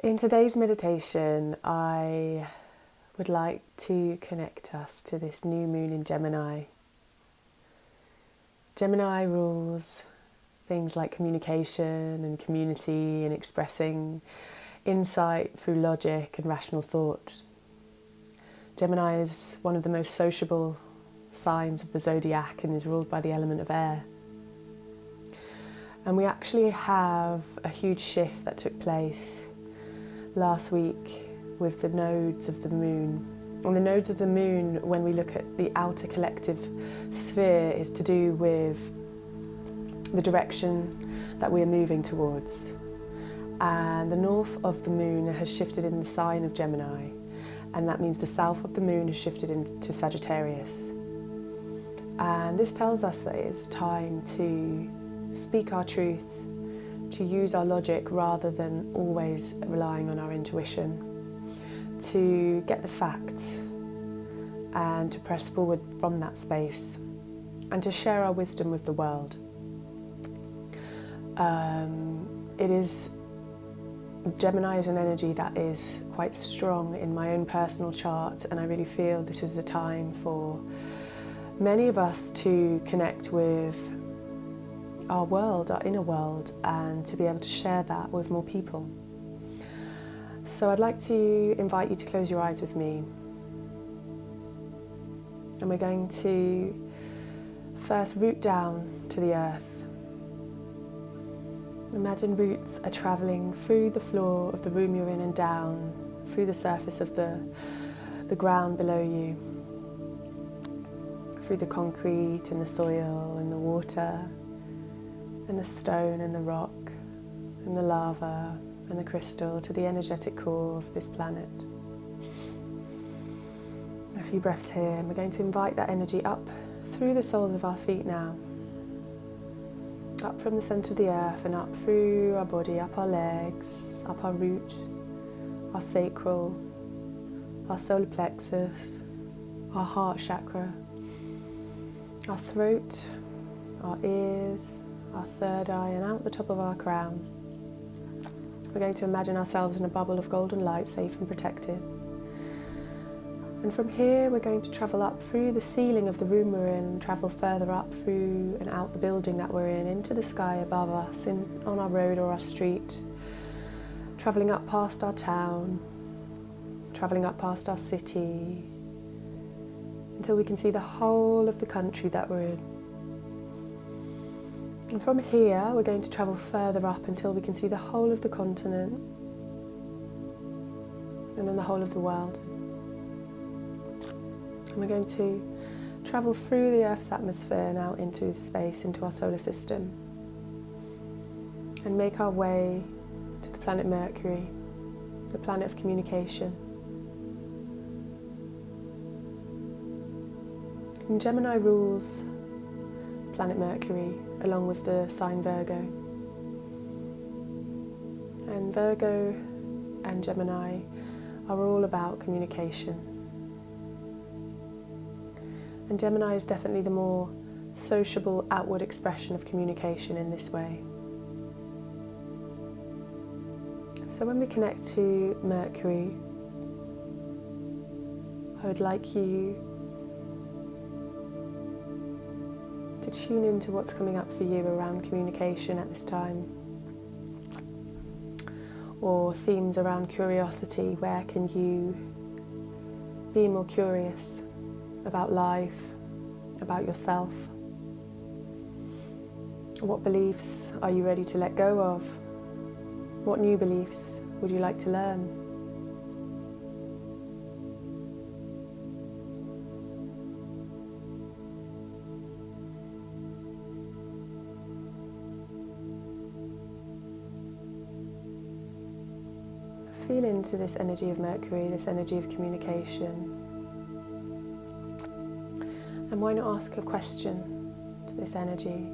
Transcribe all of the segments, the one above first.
In today's meditation, I would like to connect us to this new moon in Gemini. Gemini rules things like communication and community and expressing insight through logic and rational thought. Gemini is one of the most sociable signs of the zodiac and is ruled by the element of air. And we actually have a huge shift that took place last week with the nodes of the moon. And the nodes of the moon, when we look at the outer collective sphere, is to do with the direction that we are moving towards. And the north of the moon has shifted in the sign of Gemini, and that means the south of the moon has shifted into Sagittarius. And this tells us that it is time to speak our truth, to use our logic rather than always relying on our intuition, to get the facts and to press forward from that space and to share our wisdom with the world. Gemini is an energy that is quite strong in my own personal chart, and I really feel this is a time for many of us to connect with our world, our inner world, and to be able to share that with more people. So I'd like to invite you to close your eyes with me. And we're going to first root down to the earth. Imagine roots are travelling through the floor of the room you're in and down, through the surface of the ground below you, through the concrete and the soil and the water, and the stone and the rock and the lava and the crystal to the energetic core of this planet. A few breaths here, and we're going to invite that energy up through the soles of our feet now. Up from the centre of the earth and up through our body, up our legs, up our root, our sacral, our solar plexus, our heart chakra, our throat, our ears, our third eye, and out the top of our crown. We're going to imagine ourselves in a bubble of golden light, safe and protected. And from here we're going to travel up through the ceiling of the room we're in, travel further up through and out the building that we're in, into the sky above us, on our road or our street, travelling up past our town, travelling up past our city, until we can see the whole of the country that we're in. And from here we're going to travel further up until we can see the whole of the continent, and then the whole of the world. And we're going to travel through the Earth's atmosphere and out into the space, into our solar system, and make our way to the planet Mercury, the planet of communication. And Gemini rules planet Mercury along with the sign Virgo. And Virgo and Gemini are all about communication. And Gemini is definitely the more sociable outward expression of communication in this way. So when we connect to Mercury, I would like you to tune into what's coming up for you around communication at this time, or themes around curiosity. Where can you be more curious about life, about yourself? What beliefs are you ready to let go of? What new beliefs would you like to learn? Feel into this energy of Mercury, this energy of communication. And why not ask a question to this energy?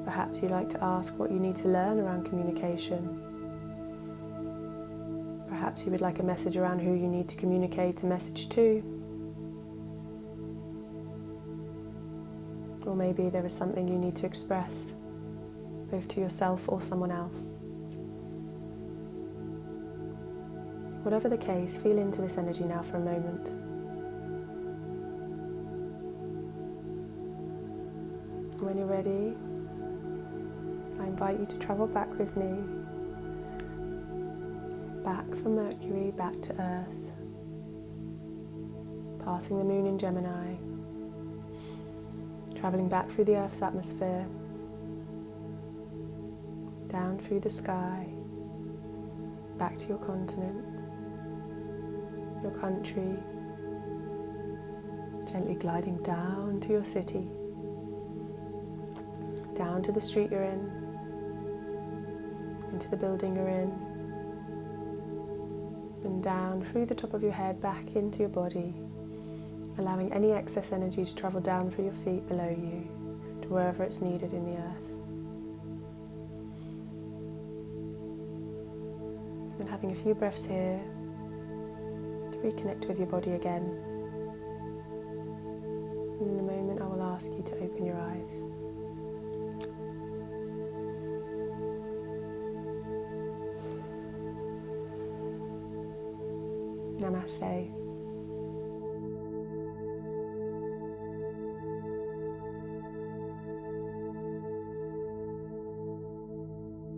Perhaps you'd like to ask what you need to learn around communication. Perhaps you would like a message around who you need to communicate a message to. Or maybe there is something you need to express, both to yourself or someone else. Whatever the case, feel into this energy now for a moment. When you're ready, I invite you to travel back with me, back from Mercury, back to Earth, passing the moon in Gemini, travelling back through the Earth's atmosphere, down through the sky, back to your continent, your country, gently gliding down to your city, down to the street you're in, into the building you're in, and down through the top of your head back into your body, allowing any excess energy to travel down through your feet below you to wherever it's needed in the earth. And having a few breaths here to reconnect with your body again. And in a moment I will ask you to open your eyes. Namaste.